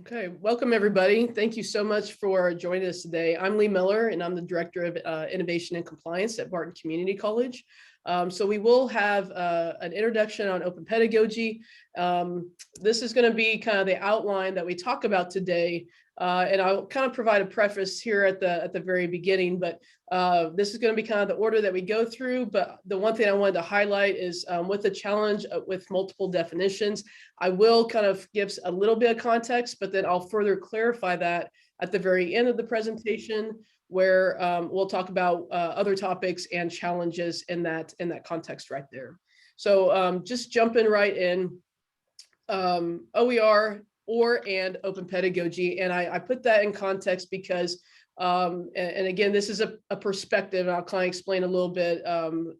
Okay, welcome everybody. Thank you so much for joining us today. I'm Lee Miller and I'm the Director of Innovation and Compliance at Barton Community College. So we will have an introduction on open pedagogy. This is going to be kind of the outline that we talk about today. And I'll kind of provide a preface here at the very beginning, but this is going to be kind of the order that we go through. But the one thing I wanted to highlight is with the challenge with multiple definitions, I will kind of give a little bit of context, but then I'll further clarify that at the very end of the presentation, where we'll talk about other topics and challenges in that context right there. So just jumping right in, OER and open pedagogy. And I put that in context because, and again, this is a perspective, and I'll kind of explain a little bit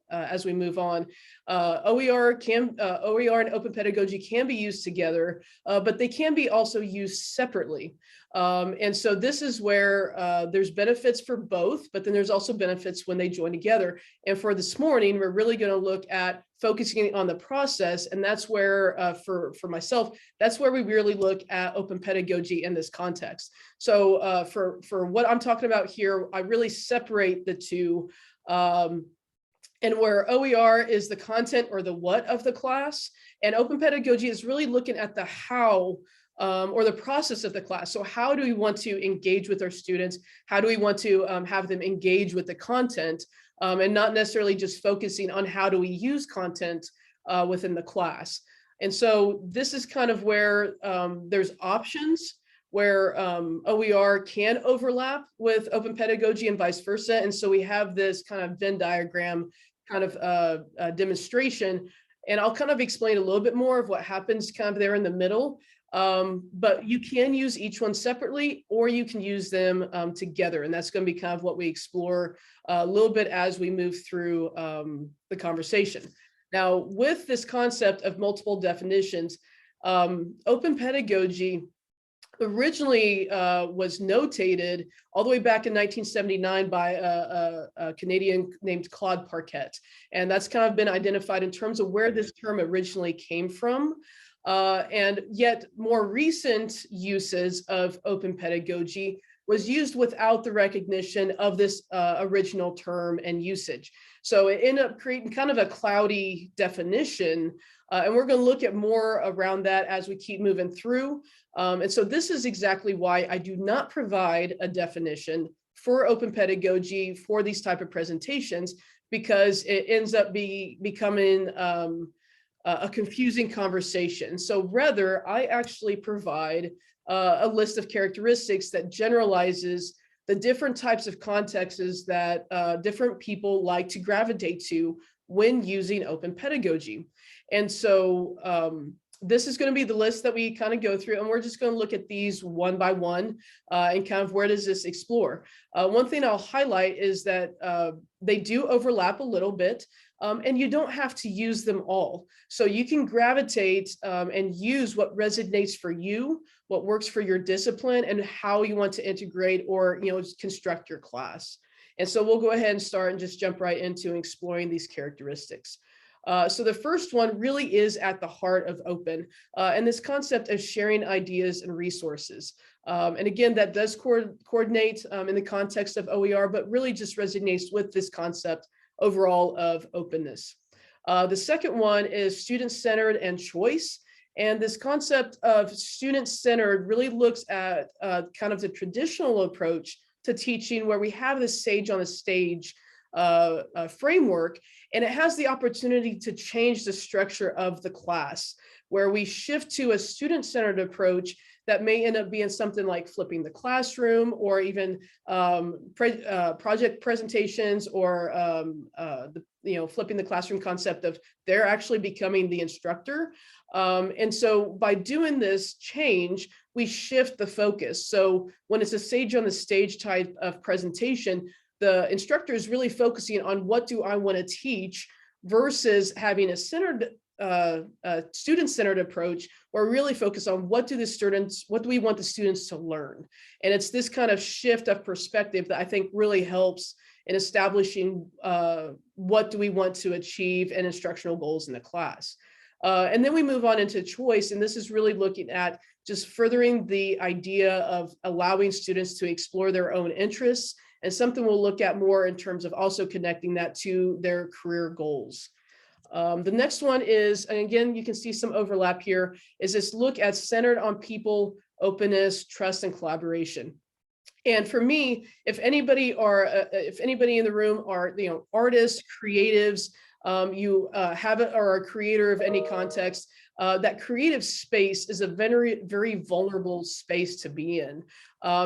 as we move on. OER and open pedagogy can be used together, but they can be also used separately. And so this is where there's benefits for both, but then there's also benefits when they join together. And for this morning, we're really going to look at focusing on the process. And that's where, for myself, that's where we really look at open pedagogy in this context. So for what I'm talking about here, I really separate the two. And where OER is the content or the what of the class, and open pedagogy is really looking at the how or the process of the class. So how do we want to engage with our students? How do we want to have them engage with the content? And not necessarily just focusing on how do we use content within the class. And so this is kind of where there's options where OER can overlap with open pedagogy and vice versa. And so we have this kind of Venn diagram kind of demonstration, and I'll kind of explain a little bit more of what happens kind of there in the middle. But you can use each one separately, or you can use them together. And that's going to be kind of what we explore a little bit as we move through the conversation. Now, with this concept of multiple definitions, open pedagogy originally was notated all the way back in 1979 by a Canadian named Claude Parquet. And that's kind of been identified in terms of where this term originally came from. And yet more recent uses of open pedagogy was used without the recognition of this original term and usage. So it ended up creating kind of a cloudy definition. And we're going to look at more around that as we keep moving through. And so this is exactly why I do not provide a definition for open pedagogy for these type of presentations, because it ends up becoming a confusing conversation. So rather, I actually provide a list of characteristics that generalizes the different types of contexts that different people like to gravitate to when using open pedagogy. And so this is going to be the list that we kind of go through, and we're just going to look at these one by one and kind of where does this explore. One thing I'll highlight is that they do overlap a little bit. And you don't have to use them all. So you can gravitate and use what resonates for you, what works for your discipline, and how you want to integrate or construct your class. And so we'll go ahead and start and just jump right into exploring these characteristics. So the first one really is at the heart of open, and this concept of sharing ideas and resources. And again, that does coordinate in the context of OER, but really just resonates with this concept overall of openness. The second one is student-centered and choice. And this concept of student-centered really looks at kind of the traditional approach to teaching, where we have this sage on the stage framework, and it has the opportunity to change the structure of the class, where we shift to a student-centered approach that may end up being something like flipping the classroom, or even project presentations, or flipping the classroom concept of they're actually becoming the instructor. And so by doing this change, we shift the focus. So when it's a sage on the stage type of presentation, the instructor is really focusing on what do I want to teach, versus having a student-centered approach, or really focus on what do we want the students to learn. And it's this kind of shift of perspective that I think really helps in establishing what do we want to achieve and instructional goals in the class. And then we move on into choice, and this is really looking at just furthering the idea of allowing students to explore their own interests, and something we'll look at more in terms of also connecting that to their career goals. The next one is, and again, you can see some overlap here, is this look at centered on people, openness, trust, and collaboration. And for me, if anybody in the room are, artists, creatives, you have it, or a creator of any context, that creative space is a very, very vulnerable space to be in,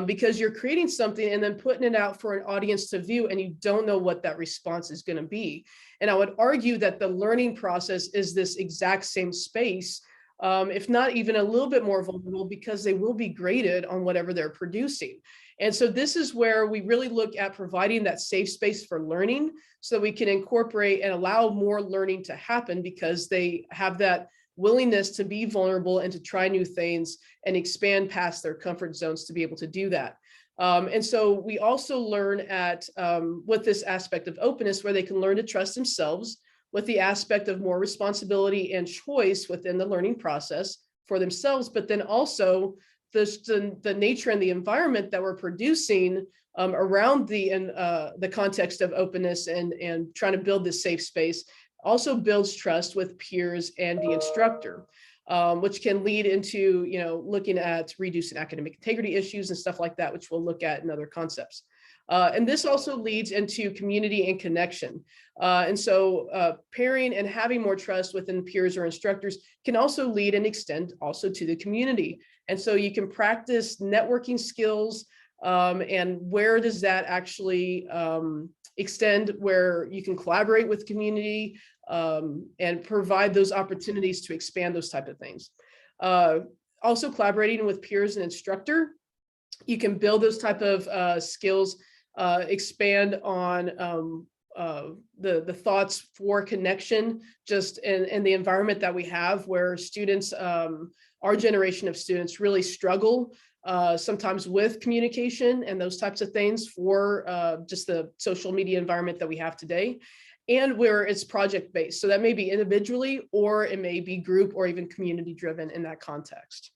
because you're creating something and then putting it out for an audience to view, and you don't know what that response is going to be. And I would argue that the learning process is this exact same space, if not even a little bit more vulnerable, because they will be graded on whatever they're producing. And so this is where we really look at providing that safe space for learning, so we can incorporate and allow more learning to happen, because they have that willingness to be vulnerable and to try new things and expand past their comfort zones to be able to do that. And so we also learn at with this aspect of openness, where they can learn to trust themselves, with the aspect of more responsibility and choice within the learning process for themselves, but then also the nature and the environment that we're producing around the context of openness and trying to build this safe space also builds trust with peers and the instructor, which can lead into, looking at reducing academic integrity issues and stuff like that, which we'll look at in other concepts. And this also leads into community and connection. And so pairing and having more trust within peers or instructors can also lead and extend also to the community. And so you can practice networking skills, and where does that actually extend, where you can collaborate with community and provide those opportunities to expand those type of things. Also collaborating with peers and instructor, you can build those type of skills, expand on the thoughts for connection, just in the environment that we have, where students, our generation of students, really struggle sometimes with communication and those types of things for just the social media environment that we have today, and where it's project based. So that may be individually, or it may be group or even community driven in that context.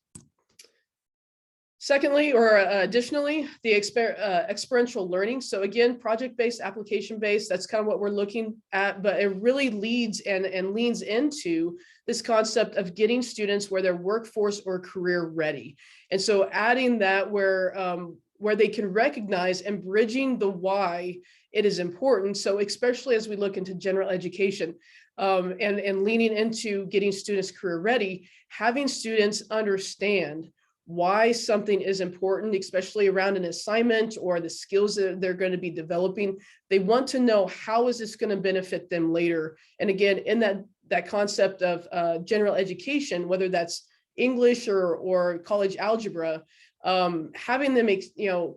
Secondly, or additionally, the experiential learning. So again, project-based, application-based, that's kind of what we're looking at, but it really leads and leans into this concept of getting students where they're workforce or career ready. And so adding that where they can recognize and bridging the why it is important. So especially as we look into general education, and leaning into getting students career ready, having students understand why something is important, especially around an assignment or the skills that they're going to be developing. They want to know, how is this going to benefit them later? And again, in that concept of general education, whether that's English or college algebra, having them,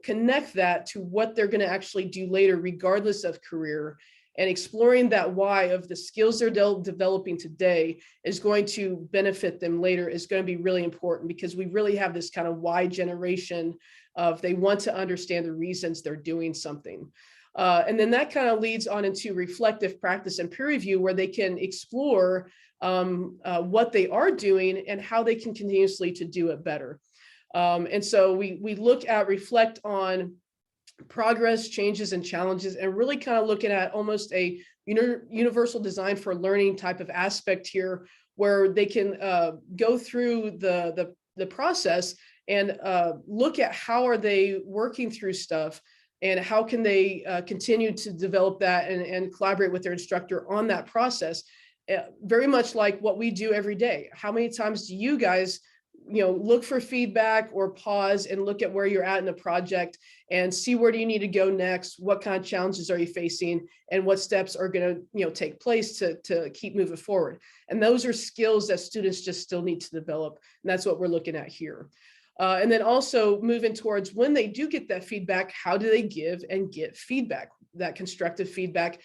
connect that to what they're going to actually do later, regardless of career, and exploring that why of the skills they're developing today is going to benefit them later is going to be really important, because we really have this kind of why generation of they want to understand the reasons they're doing something. And then that kind of leads on into reflective practice and peer review, where they can explore what they are doing and how they can continuously to do it better. And so we look at, reflect on progress, changes, and challenges, and really kind of looking at almost a universal design for learning type of aspect here, where they can go through the process and look at how are they working through stuff, and how can they continue to develop that and collaborate with their instructor on that process. Very much like what we do every day. How many times do you guys look for feedback or pause and look at where you're at in the project and see where do you need to go next? What kind of challenges are you facing, and what steps are going to take place to keep moving forward? And those are skills that students just still need to develop. And that's what we're looking at here. And then also moving towards, when they do get that feedback, how do they give and get feedback, that constructive feedback?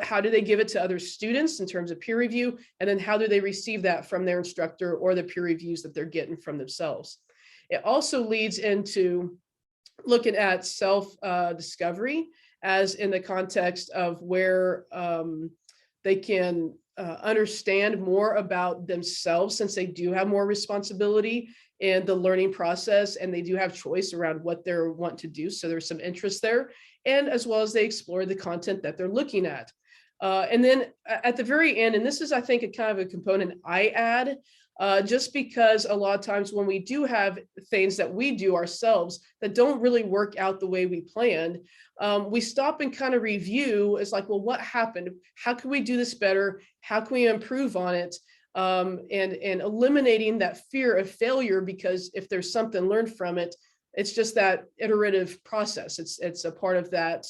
How do they give it to other students in terms of peer review? And then how do they receive that from their instructor or the peer reviews that they're getting from themselves? It also leads into looking at self-discovery, as in the context of where they can understand more about themselves, since they do have more responsibility in the learning process, and they do have choice around what they want to do. So there's some interest there, and as well as they explore the content that they're looking at. And then at the very end, and this is, I think, a kind of a component I add, just because a lot of times when we do have things that we do ourselves that don't really work out the way we planned, we stop and kind of review. It's like, well, what happened? How can we do this better? How can we improve on it? And eliminating that fear of failure, because if there's something learned from it, it's just that iterative process. It's a part of that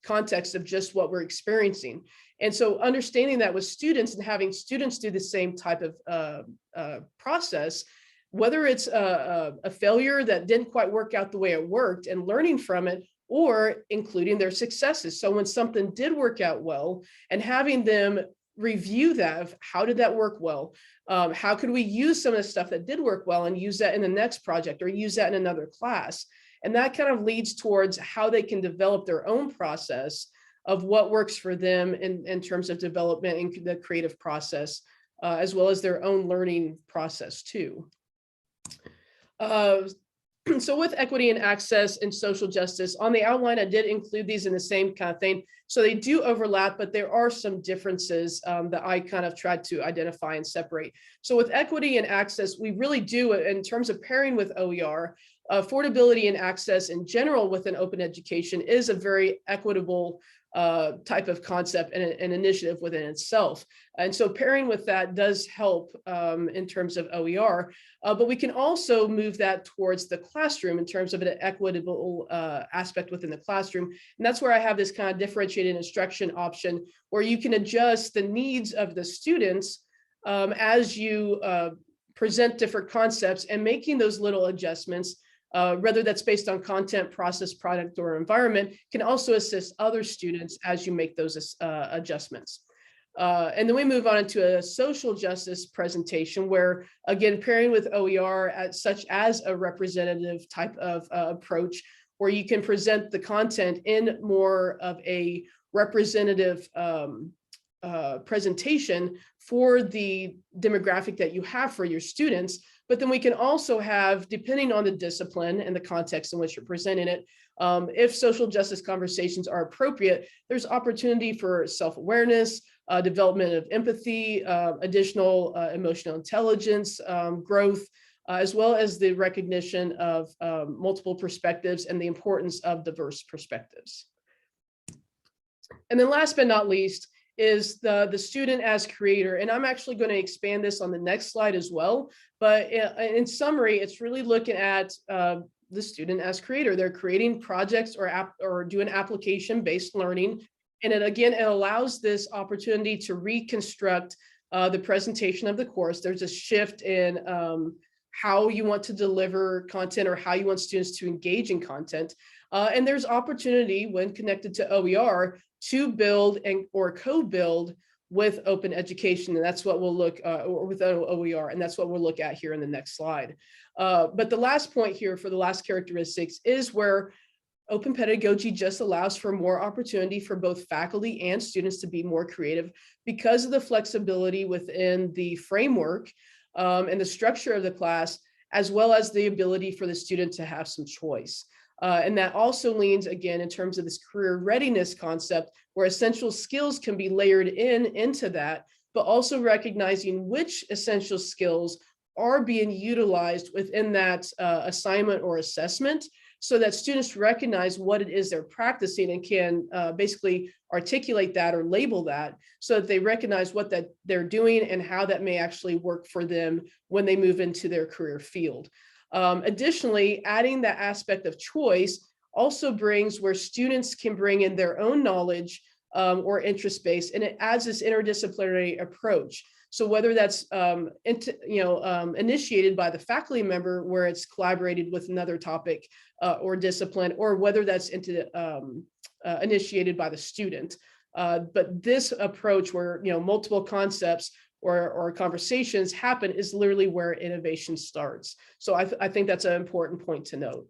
context of just what we're experiencing. And so understanding that with students and having students do the same type of process, whether it's a failure that didn't quite work out the way it worked, and learning from it, or including their successes. So when something did work out well, and having them review that, of how did that work well? How could we use some of the stuff that did work well and use that in the next project, or use that in another class? And that kind of leads towards how they can develop their own process of what works for them in terms of development and the creative process, as well as their own learning process too. So with equity and access and social justice, on the outline, I did include these in the same kind of thing. So they do overlap, but there are some differences that I kind of tried to identify and separate. So with equity and access, we really do, in terms of pairing with OER, affordability and access in general within open education is a very equitable type of concept and an initiative within itself. And so pairing with that does help in terms of OER, but we can also move that towards the classroom in terms of an equitable aspect within the classroom. And that's where I have this kind of differentiated instruction option, where you can adjust the needs of the students as you present different concepts, and making those little adjustments, whether that's based on content, process, product, or environment, can also assist other students as you make those adjustments. And then we move on into a social justice presentation, where, again, pairing with OER such as a representative type of approach, where you can present the content in more of a representative presentation for the demographic that you have for your students. But then we can also have, depending on the discipline and the context in which you're presenting it, if social justice conversations are appropriate, there's opportunity for self-awareness, development of empathy, additional emotional intelligence, growth, as well as the recognition of multiple perspectives and the importance of diverse perspectives. And then last but not least is the student as creator. And I'm actually going to expand this on the next slide as well. But in summary, it's really looking at the student as creator. They're creating projects or doing application-based learning. And it allows this opportunity to reconstruct the presentation of the course. There's a shift in how you want to deliver content, or how you want students to engage in content. And there's opportunity, when connected to OER, to build or co-build with open education. And that's what we'll look or with OER. And that's what we'll look at here in the next slide. But the last point here for the last characteristics is where open pedagogy just allows for more opportunity for both faculty and students to be more creative, because of the flexibility within the framework and the structure of the class, as well as the ability for the student to have some choice. And that also leans, again, in terms of this career readiness concept, where essential skills can be layered into that, but also recognizing which essential skills are being utilized within that assignment or assessment, so that students recognize what it is they're practicing and can basically articulate that or label that, so that they recognize what that they're doing and how that may actually work for them when they move into their career field. Additionally, adding that aspect of choice also brings where students can bring in their own knowledge or interest base, and it adds this interdisciplinary approach. So whether that's initiated by the faculty member, where it's collaborated with another topic or discipline, or whether that's initiated by the student. But this approach, where multiple concepts or conversations happen, is literally where innovation starts. So I think that's an important point to note.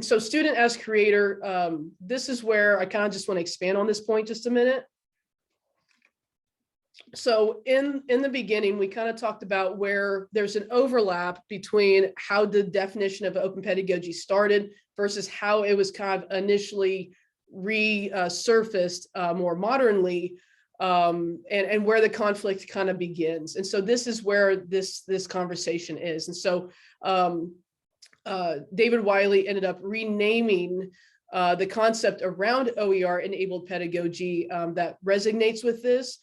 So student as creator, this is where I kind of just want to expand on this point just a minute. So in the beginning, we kind of talked about where there's an overlap between how the definition of open pedagogy started versus how it was kind of initially resurfaced more modernly, and where the conflict kind of begins. And so this is where this conversation is. And so David Wiley ended up renaming the concept around OER enabled pedagogy that resonates with this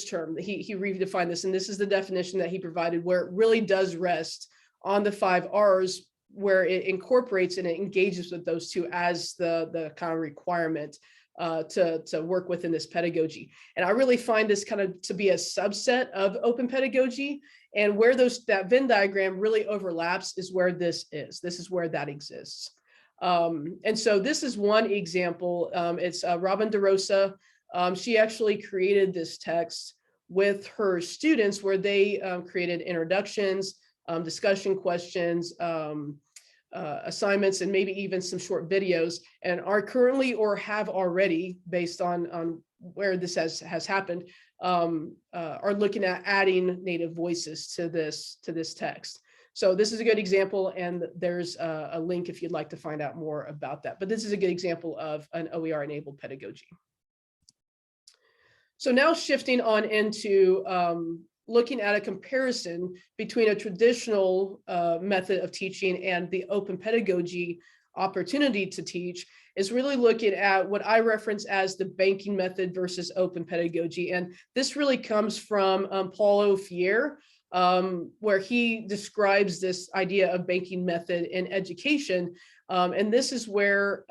term. He redefined this, and this is the definition that he provided, where it really does rest on the 5 R's, where it incorporates and it engages with those two as the kind of requirement to work within this pedagogy. And I really find this kind of to be a subset of open pedagogy, and where that Venn diagram really overlaps is where this is. This is where that exists. And so this is one example. It's Robin DeRosa. She actually created this text with her students, where they created introductions, discussion questions, assignments, and maybe even some short videos, and are currently or have already, based on where this has happened, are looking at adding native voices to this text. So this is a good example, and there's a link if you'd like to find out more about that. But this is a good example of an OER-enabled pedagogy. So now shifting on into looking at a comparison between a traditional method of teaching and the open pedagogy opportunity to teach, is really looking at what I reference as the banking method versus open pedagogy. And this really comes from Paulo Freire, where he describes this idea of banking method in education. And this is where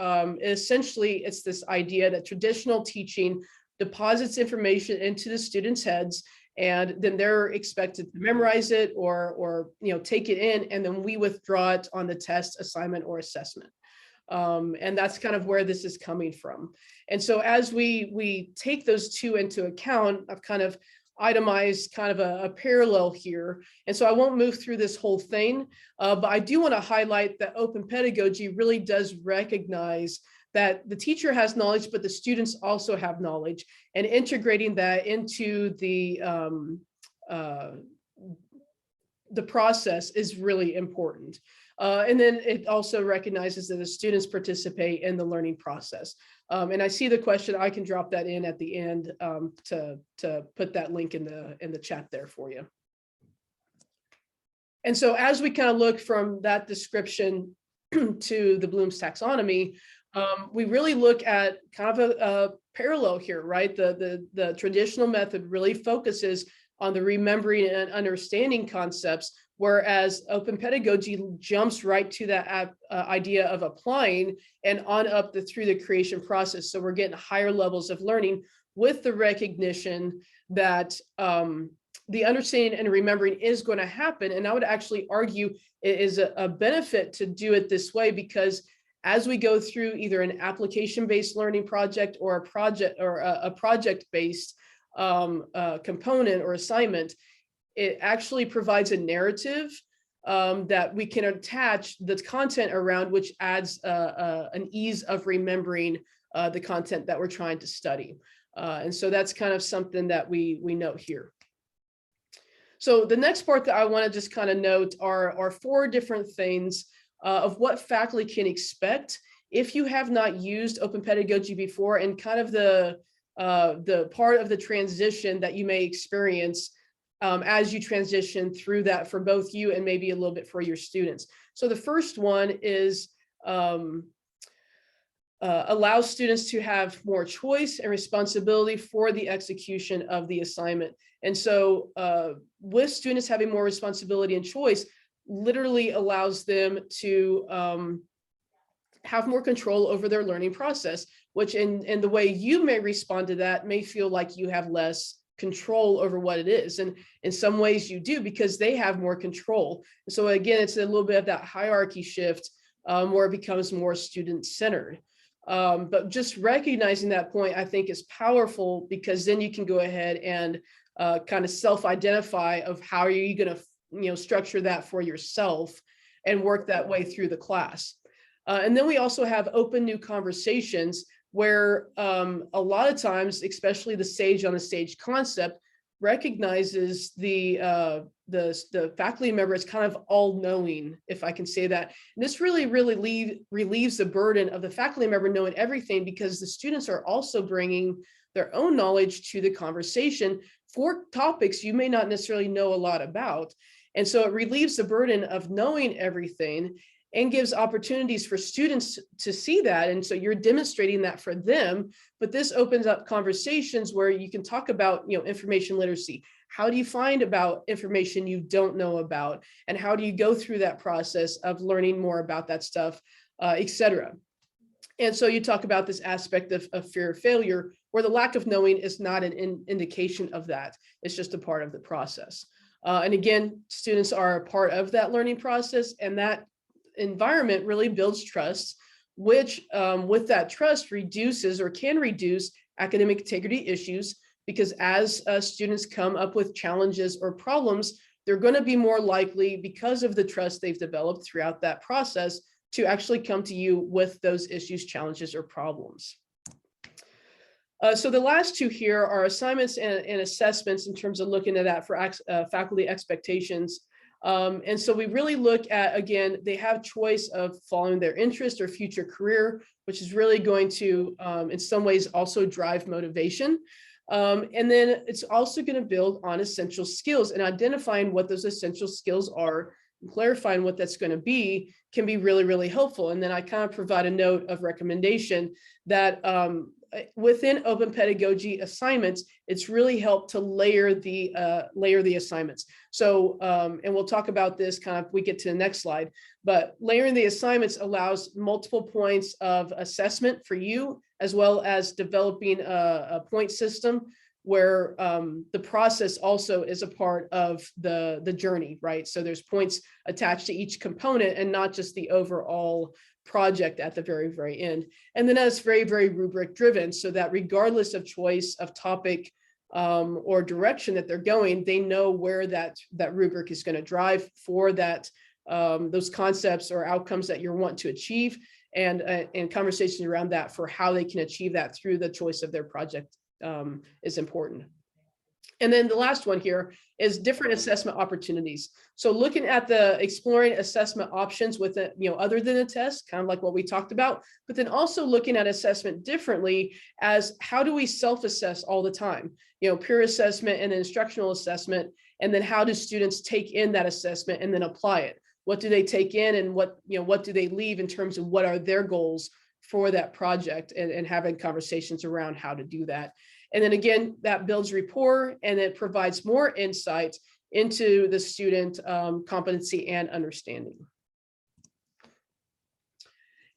essentially it's this idea that traditional teaching deposits information into the students' heads, and then they're expected to memorize it or take it in, and then we withdraw it on the test, assignment, or assessment. And that's kind of where this is coming from. And so as we take those two into account, I've kind of itemized kind of a parallel here. And so I won't move through this whole thing, but I do want to highlight that open pedagogy really does recognize that the teacher has knowledge, but the students also have knowledge, and integrating that into the process is really important. And then it also recognizes that the students participate in the learning process. And I see the question, I can drop that in at the end to put that link in the chat there for you. And so as we kind of look from that description to the Bloom's taxonomy, we really look at kind of a parallel here, right? The traditional method really focuses on the remembering and understanding concepts, whereas open pedagogy jumps right to that idea of applying and on up through the creation process. So we're getting higher levels of learning with the recognition that the understanding and remembering is going to happen. And I would actually argue it is a benefit to do it this way, because as we go through either an application-based learning project or a project-based component or assignment, it actually provides a narrative that we can attach the content around, which adds an ease of remembering the content that we're trying to study. And so that's kind of something that we note here. So the next part that I want to just kind of note are 4 different things of what faculty can expect if you have not used open pedagogy before, and kind of the part of the transition that you may experience as you transition through that for both you and maybe a little bit for your students. So the first one is allow students to have more choice and responsibility for the execution of the assignment. And so with students having more responsibility and choice, literally allows them to have more control over their learning process, which in the way you may respond to that may feel like you have less control over what it is. And in some ways you do, because they have more control. So again, it's a little bit of that hierarchy shift where it becomes more student-centered. But just recognizing that point, I think, is powerful, because then you can go ahead and kind of self-identify of how are you going to structure that for yourself and work that way through the class. And then we also have open new conversations, where a lot of times, especially the sage on the stage concept, recognizes the faculty member as kind of all-knowing, if I can say that. And this really relieves the burden of the faculty member knowing everything, because the students are also bringing their own knowledge to the conversation for topics you may not necessarily know a lot about. And so it relieves the burden of knowing everything and gives opportunities for students to see that. And so you're demonstrating that for them, but this opens up conversations where you can talk about, information literacy. How do you find about information you don't know about? And how do you go through that process of learning more about that stuff, et cetera. And so you talk about this aspect of fear of failure, where the lack of knowing is not an indication of that. It's just a part of the process. And again, students are a part of that learning process, and that environment really builds trust, which with that trust reduces or can reduce academic integrity issues, because as students come up with challenges or problems, they're going to be more likely, because of the trust they've developed throughout that process, to actually come to you with those issues, challenges, or problems. So the last two here are assignments and assessments in terms of looking at that for faculty expectations. And so we really look at, again, they have choice of following their interest or future career, which is really going to, in some ways, also drive motivation. And then it's also going to build on essential skills, and identifying what those essential skills are and clarifying what that's going to be can be really helpful. And then I kind of provide a note of recommendation that within open pedagogy assignments, it's really helped to layer the assignments. So, and we'll talk about this kind of, we get to the next slide, but layering the assignments allows multiple points of assessment for you, as well as developing a point system where the process also is a part of the journey, right? So there's points attached to each component and not just the overall project at the very end. And then that's very rubric driven, so that regardless of choice of topic or direction that they're going, they know where that rubric is going to drive for that, those concepts or outcomes that you want to achieve, and conversations around that for how they can achieve that through the choice of their project is important. And then the last one here is different assessment opportunities. So looking at the exploring assessment options with it, other than a test, kind of like what we talked about, but then also looking at assessment differently as how do we self-assess all the time, peer assessment and instructional assessment, and then how do students take in that assessment and then apply it? What do they take in, and what do they leave in terms of what are their goals for that project, and having conversations around how to do that. And then again, that builds rapport, and it provides more insight into the student competency and understanding.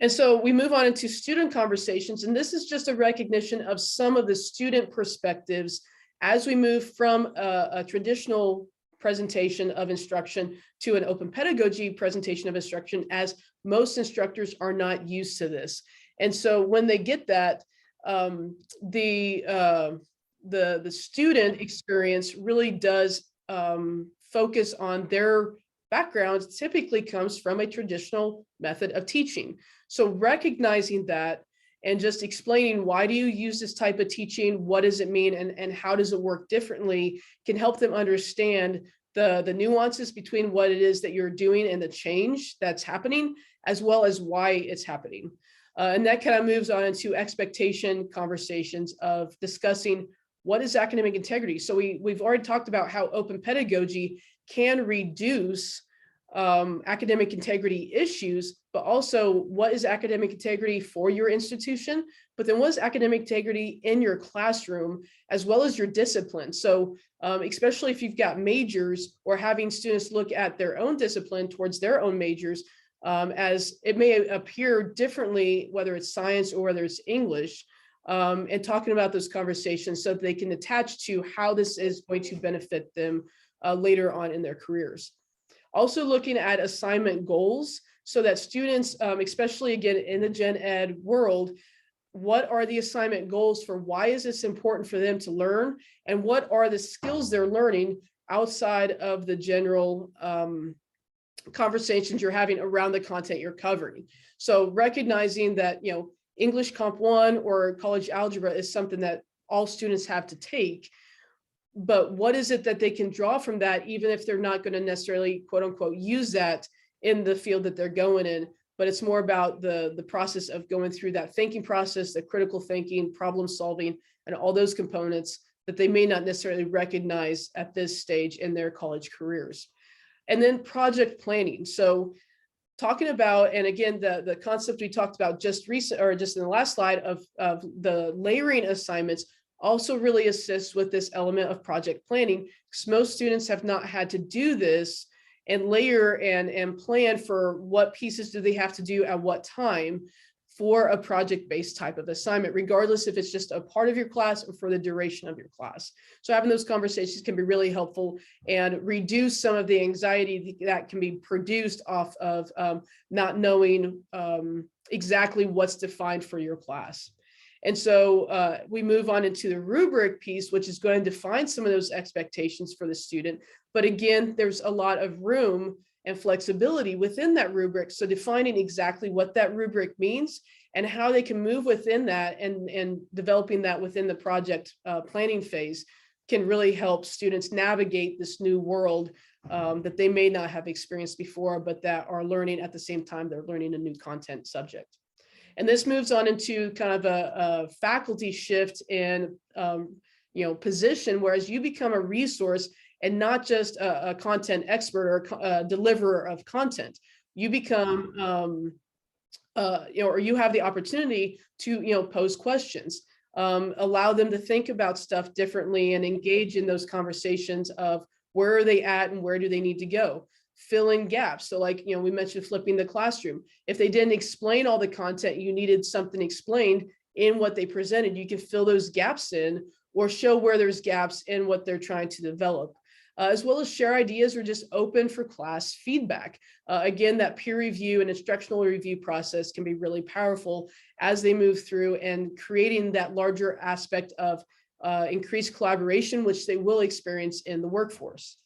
And so we move on into student conversations, and this is just a recognition of some of the student perspectives as we move from a traditional presentation of instruction to an open pedagogy presentation of instruction, as most instructors are not used to this. And so when they get that, the student experience really does focus on their background, typically comes from a traditional method of teaching. So recognizing that and just explaining, why do you use this type of teaching? What does it mean? And how does it work differently, can help them understand the nuances between what it is that you're doing and the change that's happening, as well as why it's happening. And that kind of moves on into expectation conversations of discussing what is academic integrity. So we've already talked about how open pedagogy can reduce academic integrity issues, but also what is academic integrity for your institution, but then what is academic integrity in your classroom, as well as your discipline. So especially if you've got majors, or having students look at their own discipline towards their own majors, as it may appear differently, whether it's science or whether it's English, and talking about those conversations so that they can attach to how this is going to benefit them later on in their careers. Also looking at assignment goals, so that students, especially again in the gen ed world, what are the assignment goals for why is this important for them to learn, and what are the skills they're learning outside of the general conversations you're having around the content you're covering. So recognizing that, English Comp 1 or college algebra is something that all students have to take. But what is it that they can draw from that, even if they're not going to necessarily, quote unquote, use that in the field that they're going in? But it's more about the process of going through that thinking process, the critical thinking, problem solving, and all those components that they may not necessarily recognize at this stage in their college careers. And then project planning. So talking about, and again, the concept we talked about just in the last slide of the layering assignments also really assists with this element of project planning, because most students have not had to do this and layer and plan for what pieces do they have to do at what time for a project-based type of assignment, regardless if it's just a part of your class or for the duration of your class. So having those conversations can be really helpful and reduce some of the anxiety that can be produced off of not knowing exactly what's defined for your class. And so we move on into the rubric piece, which is going to define some of those expectations for the student. But again, there's a lot of room and flexibility within that rubric. So defining exactly what that rubric means and how they can move within that and developing that within the project planning phase can really help students navigate this new world that they may not have experienced before, but that are learning at the same time they're learning a new content subject. And this moves on into kind of a faculty shift in position, whereas you become a resource and not just a content expert or a deliverer of content. You become, or you have the opportunity to, pose questions, allow them to think about stuff differently and engage in those conversations of where are they at and where do they need to go. Fill in gaps. So like, we mentioned flipping the classroom. If they didn't explain all the content, you needed something explained in what they presented, you can fill those gaps in or show where there's gaps in what they're trying to develop. As well as share ideas or just open for class feedback. Again, that peer review and instructional review process can be really powerful as they move through and creating that larger aspect of increased collaboration, which they will experience in the workforce.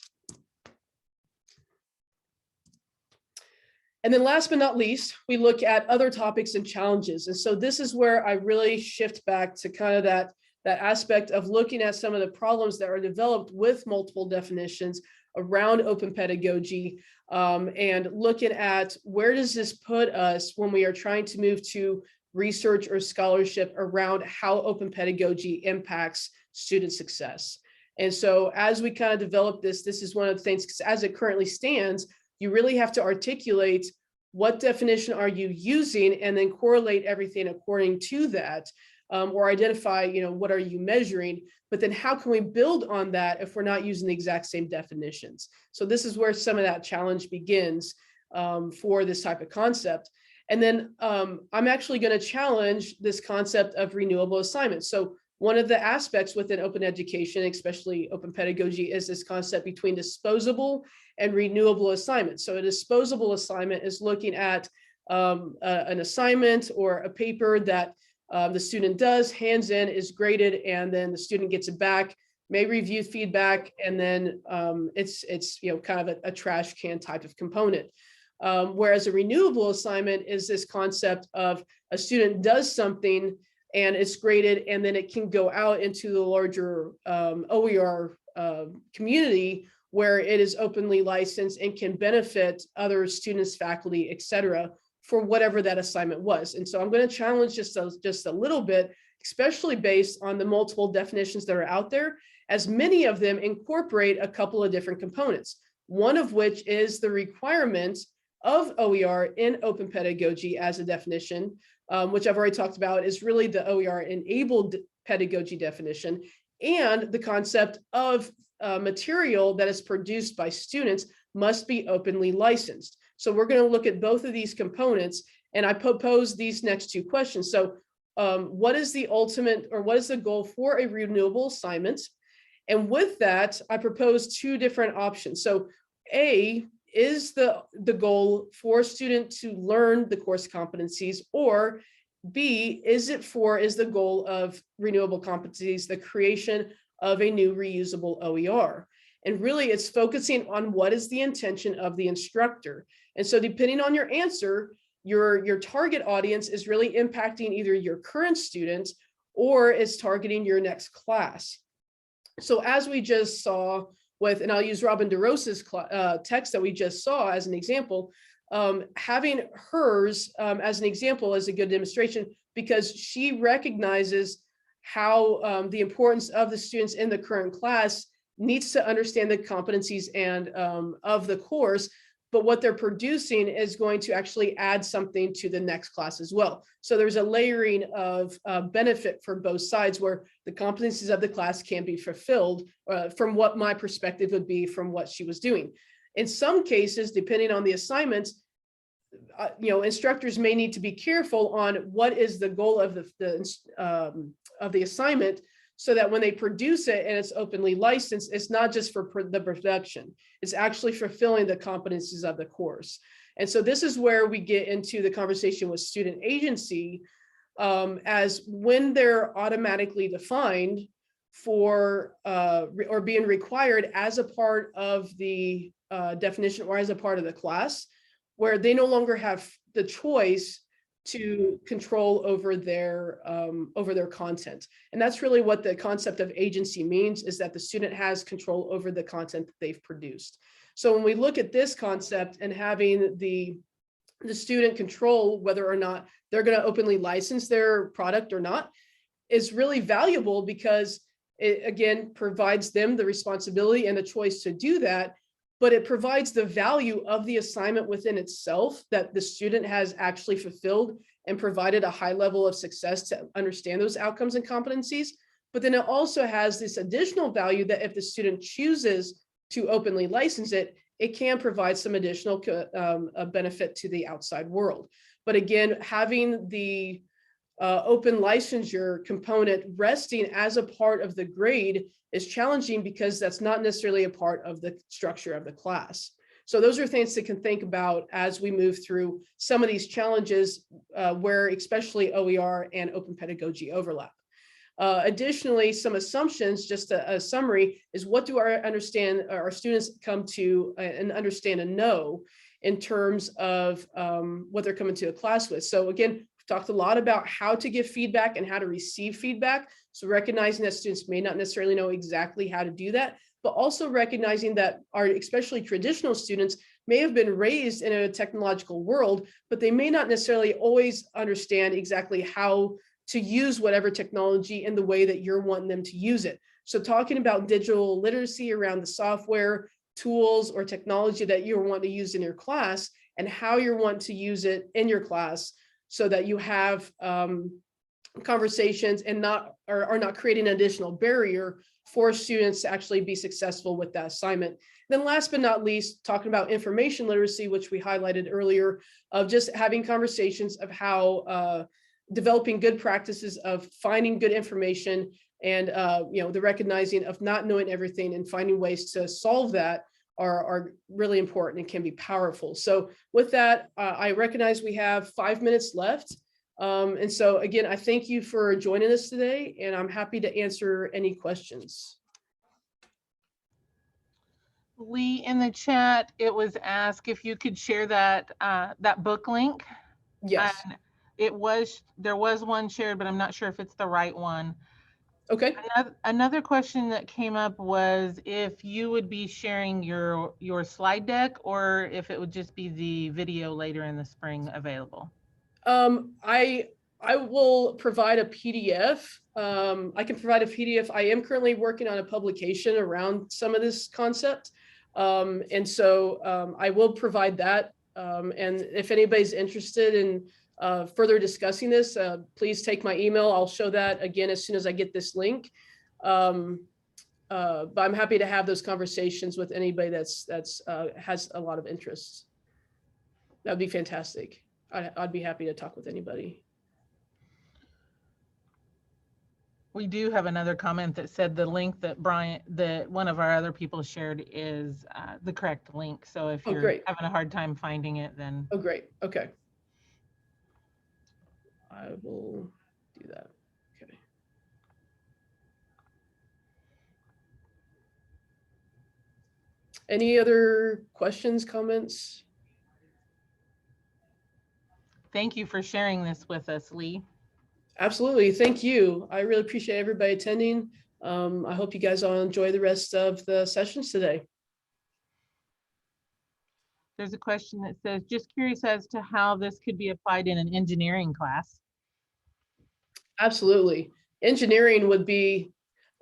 And then last but not least, we look at other topics and challenges. And so this is where I really shift back to kind of that aspect of looking at some of the problems that are developed with multiple definitions around open pedagogy, and looking at where does this put us when we are trying to move to research or scholarship around how open pedagogy impacts student success. And so as we kind of develop this is one of the things, because as it currently stands, you really have to articulate what definition are you using and then correlate everything according to that. Or identify, what are you measuring, but then how can we build on that if we're not using the exact same definitions? So this is where some of that challenge begins for this type of concept. And then I'm actually going to challenge this concept of renewable assignments. So one of the aspects within open education, especially open pedagogy, is this concept between disposable and renewable assignments. So a disposable assignment is looking at an assignment or a paper that the student does, hands in, is graded, and then the student gets it back, may review feedback, and then it's kind of a trash can type of component. Whereas a renewable assignment is this concept of a student does something and it's graded, and then it can go out into the larger OER community where it is openly licensed and can benefit other students, faculty, et cetera, for whatever that assignment was. And so I'm going to challenge just a little bit, especially based on the multiple definitions that are out there, as many of them incorporate a couple of different components, one of which is the requirement of OER in open pedagogy as a definition, which I've already talked about, is really the OER enabled pedagogy definition, and the concept of material that is produced by students must be openly licensed. So we're going to look at both of these components, and I propose these next two questions. So what is the ultimate, or what is the goal for a renewable assignment? And with that, I propose two different options. So A, is the goal for a student to learn the course competencies, or B, is the goal of renewable competencies the creation of a new reusable OER? And really it's focusing on what is the intention of the instructor. And so depending on your answer, your target audience is really impacting either your current students or it's targeting your next class. So as we just saw with, and I'll use Robin DeRosa's text that we just saw as an example, having hers as an example is a good demonstration because she recognizes how the importance of the students in the current class needs to understand the competencies and of the course, but what they're producing is going to actually add something to the next class as well. So there's a layering of benefit for both sides where the competencies of the class can be fulfilled from what my perspective would be from what she was doing. In some cases, depending on the assignments, instructors may need to be careful on what is the goal of the assignment, so that when they produce it and it's openly licensed, it's not just for the production, it's actually fulfilling the competencies of the course. And so this is where we get into the conversation with student agency, as when they're automatically defined for or being required as a part of the definition or as a part of the class, where they no longer have the choice to control over their content. And that's really what the concept of agency means, is that the student has control over the content that they've produced. So when we look at this concept and having the student control whether or not they're going to openly license their product or not is really valuable, because it again provides them the responsibility and the choice to do that, but it provides the value of the assignment within itself, that the student has actually fulfilled and provided a high level of success to understand those outcomes and competencies. But then it also has this additional value that if the student chooses to openly license it, it can provide some additional benefit to the outside world. But again, having the open licensure component resting as a part of the grade is challenging, because that's not necessarily a part of the structure of the class. So those are things that can think about as we move through some of these challenges where especially OER and open pedagogy overlap. Additionally, some assumptions, just a summary, is what do our students come to and understand and know in terms of what they're coming to a class with. So again, we've talked a lot about how to give feedback and how to receive feedback. So recognizing that students may not necessarily know exactly how to do that, but also recognizing that our especially traditional students may have been raised in a technological world, but they may not necessarily always understand exactly how to use whatever technology in the way that you're wanting them to use it. So talking about digital literacy around the software, tools, or technology that you're wanting to use in your class, and how you're wanting to use it in your class, so that you have conversations and are not creating an additional barrier for students to actually be successful with that assignment. Then last but not least, talking about information literacy, which we highlighted earlier, of just having conversations of how developing good practices of finding good information and the recognizing of not knowing everything and finding ways to solve that are really important and can be powerful. So with that, I recognize we have 5 minutes left. And so again, I thank you for joining us today, and I'm happy to answer any questions. Lee, in the chat, it was asked if you could share that that book link. Yes. And there was one shared, but I'm not sure if it's the right one. Okay. Another question that came up was if you would be sharing your slide deck, or if it would just be the video later in the spring available. I will provide a PDF. I can provide a PDF. I am currently working on a publication around some of this concept. And so I will provide that. And if anybody's interested in further discussing this, please take my email. I'll show that again as soon as I get this link. But I'm happy to have those conversations with anybody that's has a lot of interest. That'd be fantastic. I'd be happy to talk with anybody. We do have another comment that said the link that one of our other people shared is the correct link. So if you're having a hard time finding it, then. Oh, great. Okay. I will do that. Okay. Any other questions, comments? Thank you for sharing this with us, Lee. Absolutely. Thank you. I really appreciate everybody attending. I hope you guys all enjoy the rest of the sessions today. There's a question that says, just curious as to how this could be applied in an engineering class. Absolutely. Engineering would be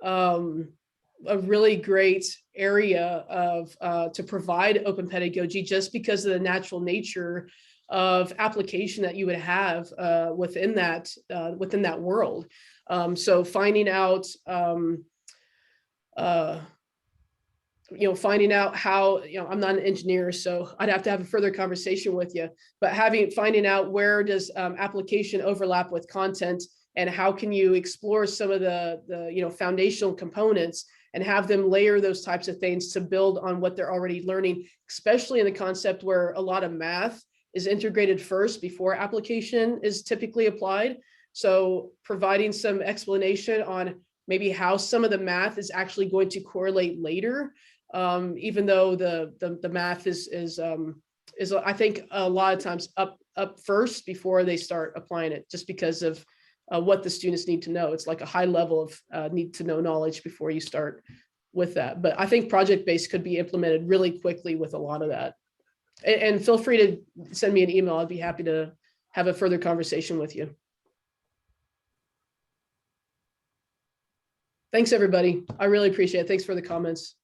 a really great area of to provide open pedagogy, just because of the natural nature of application that you would have within that world. So finding out finding out how, I'm not an engineer, so I'd have to have a further conversation with you, but finding out where does application overlap with content, and how can you explore some of the foundational components and have them layer those types of things to build on what they're already learning, especially in the concept where a lot of math is integrated first before application is typically applied. So providing some explanation on maybe how some of the math is actually going to correlate later, even though the math is I think a lot of times up first before they start applying it, just because of what the students need to know. It's like a high level of need to know knowledge before you start with that. But I think project-based could be implemented really quickly with a lot of that. And feel free to send me an email. I'd be happy to have a further conversation with you. Thanks, everybody. I really appreciate it. Thanks for the comments.